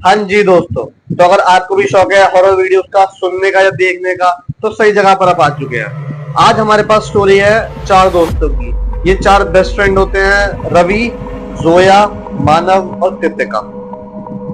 हाँ जी दोस्तों, तो अगर आपको भी शौक है हॉरर वीडियोस का सुनने का या देखने का, तो सही जगह पर आप आ चुके हैं। आज हमारे पास स्टोरी है चार दोस्तों की। ये चार बेस्ट फ्रेंड होते हैं, रवि, जोया, मानव और कृतिका।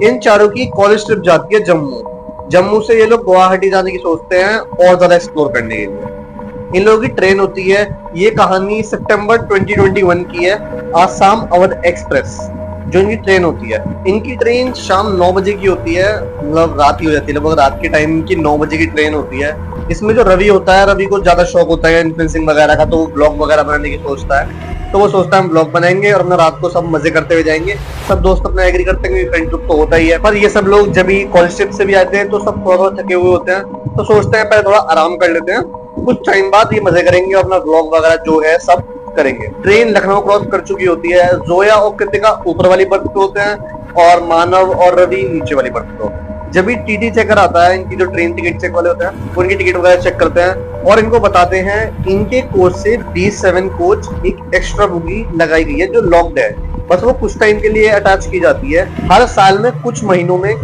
इन चारों की कॉलेज ट्रिप जाती है जम्मू। जम्मू से ये लोग गुवाहाटी जाने की सोचते हैं और ज्यादा एक्सप्लोर करने के लिए। इन लोगों की ट्रेन होती है। ये कहानी सितंबर 2021 की है। आसाम अवध एक्सप्रेस जो इनकी ट्रेन होती है। इनकी ट्रेन शाम 9 बजे की होती है, मतलब रात ही हो जाती है, लगभग रात के टाइम की 9 बजे की ट्रेन होती है। इसमें जो रवि होता है, रवि को ज्यादा शौक होता है इन्फ्लुएंसिंग वगैरह का, तो वो ब्लॉग वगैरह बनाने की सोचता है। तो वो सोचता है हम ब्लॉग बनाएंगे और अपना रात को सब मजे करते हुए जाएंगे। सब दोस्त अपना एग्री करते हैं, फ्रेंड ग्रुप तो होता ही है। पर ये सब लोग जब भी कॉलेज ट्रिप से भी आते हैं तो सब थोड़ा थोड़ा थके हुए होते हैं, तो सोचते हैं पहले थोड़ा आराम कर लेते हैं, कुछ टाइम बाद ये मजे करेंगे और अपना ब्लॉग वगैरह जो है सब करेंगे। ट्रेन लखनऊ क्रॉस कर चुकी होती है। जोया और कृतिका ऊपर वाली बर्थ पे होते हैं और मानव और रवि नीचे वाली बर्थ पे होते हैं। जब भी टीटी चेकर आता है, इनकी जो ट्रेन टिकट चेक वाले होते हैं, वो इनकी टिकट वगैरह चेक करते हैं और इनको बताते हैं इनके कोच से B7 कोच एक एक्स्ट्रा बोगी लगाई गई है जो लॉक्ड है। बस वो कुछ टाइम के लिए अटैच की जाती है। हर साल में कुछ महीनों में,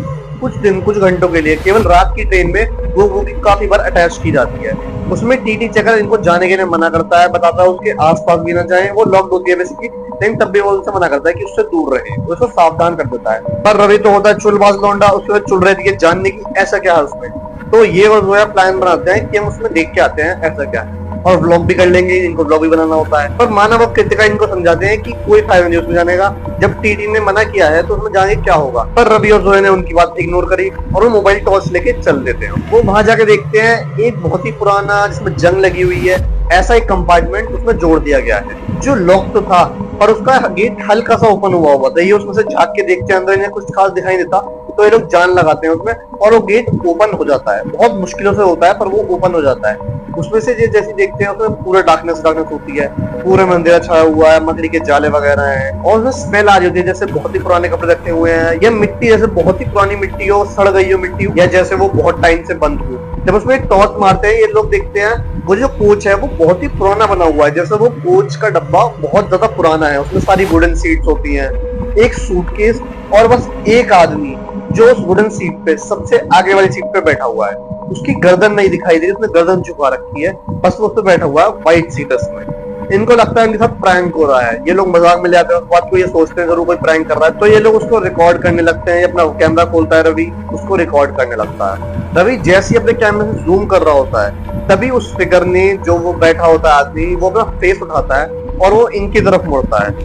कुछ दिन, कुछ घंटों के लिए केवल रात की ट्रेन में वो बोगी काफी बार अटैच की जाती है। उसमें टीटी चेकर इनको जाने के लिए मना करता है, बताता है उसके आसपास भी ना जाएं। वो लॉक्ड होती है बेसिकली, लेकिन तब भी वो उनसे मना करता है कि उससे दूर रहे, उसको सावधान कर देता है। पर रवि तो होता है चुलबाज लौंडा, उसके चुल रही है जानने की ऐसा क्या है उसमें। तो ये और जोया प्लान बनाते हैं कि हम उसमें देख के आते हैं ऐसा क्या है, और व्लॉग भी कर लेंगे, इनको व्लॉग भी बनाना होता है। पर मानव और कृतिका इनको समझाते हैं कि कोई फायदा नहीं उसमें जाने का, जब टीटी ने मना किया है तो उसमें जाने क्या होगा। पर रवि और जोया ने उनकी बात इग्नोर करी और वो मोबाइल टॉर्च लेके चल देते हैं। वो वहां जाके देखते हैं एक बहुत ही पुराना, जिसमें जंग लगी हुई है, ऐसा एक कंपार्टमेंट उसमें जोड़ दिया गया है जो लॉक तो था, पर उसका गेट हल्का सा ओपन हुआ था। ये उसमें से झांक के देखते हैं, अंदर इन्हें कुछ खास दिखाई देता, तो ये लोग जान लगाते हैं उसमें और वो गेट ओपन हो जाता है। बहुत मुश्किलों से होता है पर वो ओपन हो जाता है। उसमें से जैसे देखते हैं उसमें पूरा डार्कनेस होती है, पूरा मंदिर छाया हुआ है, मकड़ी के जाले वगैरह हैं और उसमें स्मेल आ रही होती है जैसे बहुत ही पुराने कपड़े रखे हुए हैं, या मिट्टी जैसे बहुत ही पुरानी मिट्टी हो, सड़ गई हो मिट्टी, या जैसे वो बहुत टाइम से बंद हो। जब उसमें एक टॉर्च मारते हैं ये लोग, देखते हैं वो जो कोच है वो बहुत ही पुराना बना हुआ है, जैसे वो कोच का डब्बा बहुत ज्यादा पुराना है। उसमें सारी वुडन सीट्स होती हैं, एक सूटकेस और बस एक आदमी जो उस वुडन सीट पे सबसे आगे वाली सीट पे बैठा हुआ है। उसकी गर्दन नहीं दिखाई दे रही, उसने गर्दन झुका रखी है, बस वो उस पे बैठा हुआ है व्हाइट सीटस में। इनको लगता है इनके साथ प्रैंक हो रहा है। ये लोग मजाक में ले आते हैं उस बात को, ये सोचते हैं जरूर कोई प्रैंक कर रहा है, तो ये लोग उसको रिकॉर्ड करने लगते हैं। अपना कैमरा खोलता है रवि, उसको रिकॉर्ड करने लगता है। रवि जैसे ही अपने कैमरे से जूम कर रहा होता है, तभी उस फिगर ने, जो वो बैठा होता है आदमी, वो अपना फेस उठाता है और वो इनकी तरफ मुड़ता है।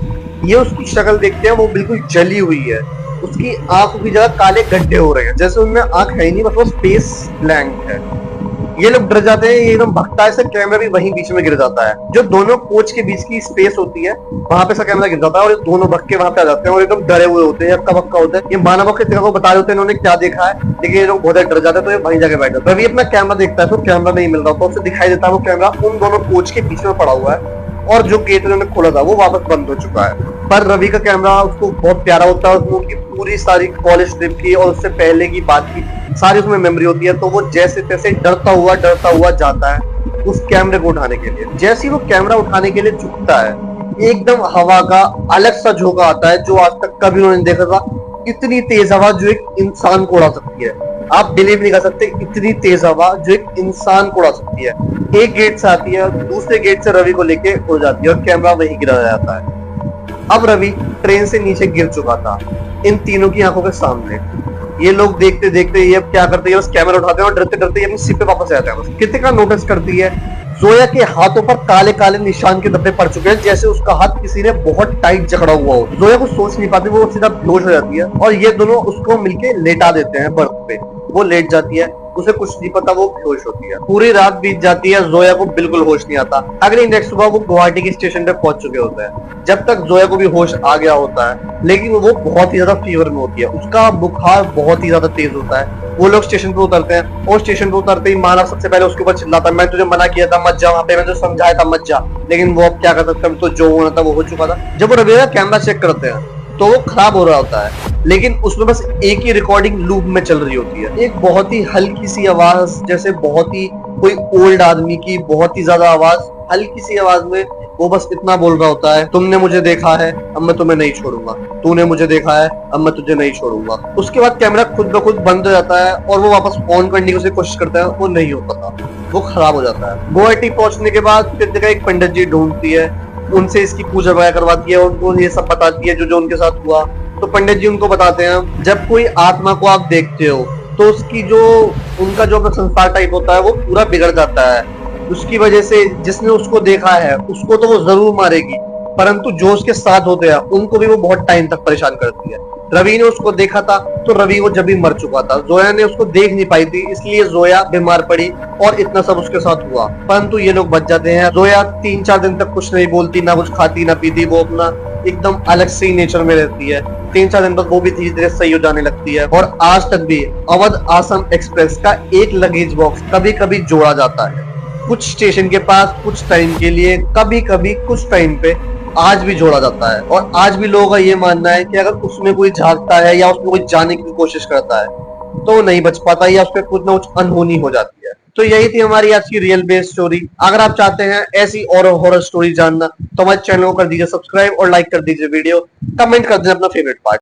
ये उसकी शक्ल देखते हैं, वो बिल्कुल जली हुई है। उसकी आंखों की जगह काले गड्ढे हो रहे हैं, जैसे उनमें आंख है ही नहीं, बस वो स्पेस ब्लैंक है। ये लोग डर जाते हैं, ये एकदम भगता है, कैमरा भी वहीं बीच में गिर जाता है। जो दोनों कोच के बीच की स्पेस होती है वहां पे कैमरा गिर जाता है और ये दोनों भग के वहां पे आ जाते हैं और एकदम डरे हुए होते हैं, हक्का बक्का होते हैं। ये मानव के को बता रहे होते हैं इन्होंने क्या देखा है, लेकिन ये लोग बहुत डर जाते हैं, तो ये वहीं जाके बैठ जाते हैं। रवि अपना कैमरा देखता है तो कैमरा नहीं मिल रहा, तो उसे दिखाई देता है वो कैमरा उन दोनों कोच के बीच में पड़ा हुआ है और जो गेट उन्होंने खोला था वो वापस बंद हो चुका है। पर रवि का कैमरा उसको बहुत प्यारा होता है, उसमें उनकी पूरी सारी कॉलेज ट्रिप की और उससे पहले की बात की सारी उसमें मेमोरी होती है। तो वो जैसे तैसे डरता हुआ जाता है उस कैमरे को उठाने के लिए। जैसे ही वो कैमरा उठाने के लिए झुकता है, एकदम हवा का अलग सा झोंका आता है जो आज तक कभी उन्होंने देखा था। इतनी तेज हवा जो एक इंसान को उड़ा सकती है, आप बिलीव नहीं कर सकते, इतनी तेज हवा जो एक इंसान को उड़ा सकती है। एक गेट से आती है, दूसरे गेट से रवि को लेके उड़ जाती है और कैमरा वहीं गिरा जाता है। अब रवि ट्रेन से नीचे गिर चुका था इन तीनों की आंखों के सामने। ये लोग देखते देखते ये अब क्या करते हैं, बस कैमरा उठाते हैं और डरते डरते अपनी सीट पे वापस आ जाते हैं। बस कृतिका नोटिस करती है जोया के हाथों पर काले काले निशान के धब्बे पड़ चुके हैं, जैसे उसका हाथ किसी ने बहुत टाइट जकड़ा हुआ हो। जोया कुछ सोच नहीं पाती, वो सीधा बेहोश हो जाती है और ये दोनों उसको मिलके लेटा देते हैं बर्थ पे। वो लेट जाती है, उसे कुछ नहीं पता, वो बेहोश होती है। पूरी रात बीत जाती है, जोया को बिल्कुल होश नहीं आता। अगली नेक्स्ट सुबह वो गुवाहाटी के स्टेशन पे पहुंच चुके होते हैं, जब तक जोया को भी होश आ गया होता है, लेकिन वो बहुत ही ज्यादा फीवर में होती है, उसका बुखार बहुत ही ज्यादा तेज होता है। वो लोग स्टेशन पे उतरते हैं और स्टेशन पे उतरते ही मानव सबसे पहले उसके ऊपर चिल्लाता है, मैं तुझे मना किया था मत जा वहां पे, मैं तुझे समझाया था मत जा, लेकिन वो अब क्या कर सकता है, तो जो होना था वो हो चुका था। जब वो रवि का कैमरा चेक करते हैं तो वो खराब हो रहा होता है, लेकिन उसमें बस एक ही रिकॉर्डिंग लूप में चल रही होती है। एक बहुत ही हल्की सी आवाज, जैसे बहुत ही कोई ओल्ड आदमी की बहुत ही ज्यादा आवाज, हल्की सी आवाज में वो बस इतना बोल रहा होता है, तुमने मुझे देखा है, अब मैं तुम्हें नहीं छोड़ूंगा, तूने मुझे देखा है, अब मैं तुझे नहीं छोड़ूंगा। उसके बाद कैमरा खुद ब खुद बंद हो जाता है और वो वापस ऑन करने की कोशिश करता है, वो नहीं हो पाता, वो खराब हो जाता है। गुवाहाटी पहुंचने के बाद फिर जगह एक पंडित जी ढूंढती है, उनसे इसकी पूजा वगैरह करवाती है, उनको ये सब बताती है जो जो उनके साथ हुआ। तो पंडित जी उनको बताते हैं, जब कोई आत्मा को आप देखते हो तो उसकी जो उनका जो संस्कार टाइप होता है वो पूरा बिगड़ जाता है। उसकी वजह से जिसने उसको देखा है उसको तो वो जरूर मारेगी, परंतु जो उसके साथ होते हैं उनको भी वो बहुत टाइम तक परेशान करती है। रवि ने उसको देखा था तो रवि वो जब भी मर चुका था, जोया ने उसको देख नहीं पाई थी, इसलिए जोया बीमार पड़ी और इतना सब उसके साथ हुआ, परंतु ये लोग बच जाते हैं। जोया 3-4 दिन तक कुछ नहीं बोलती, ना कुछ खाती ना पीती, वो अपना एकदम अलग से ही नेचर में रहती है। 3-4 दिन तक वो भी धीरे धीरे सही हो जाने लगती है। और आज तक भी अवध आसाम एक्सप्रेस का एक लगेज बॉक्स कभी कभी जोड़ा जाता है, कुछ स्टेशन के पास कुछ टाइम के लिए, कभी कभी कुछ टाइम पे आज भी जोड़ा जाता है। और आज भी लोगों का ये मानना है कि अगर उसमें कोई झांकता है या उसमें कोई जाने की कोशिश करता है तो वो नहीं बच पाता या उस पर कुछ ना कुछ अनहोनी हो जाती है। तो यही थी हमारी आज की रियल बेस्ड स्टोरी। अगर आप चाहते हैं ऐसी और हॉरर स्टोरी जानना तो हमारे चैनल को कर दीजिए सब्सक्राइब और लाइक कर दीजिए वीडियो, कमेंट कर दीजिए अपना फेवरेट पार्ट।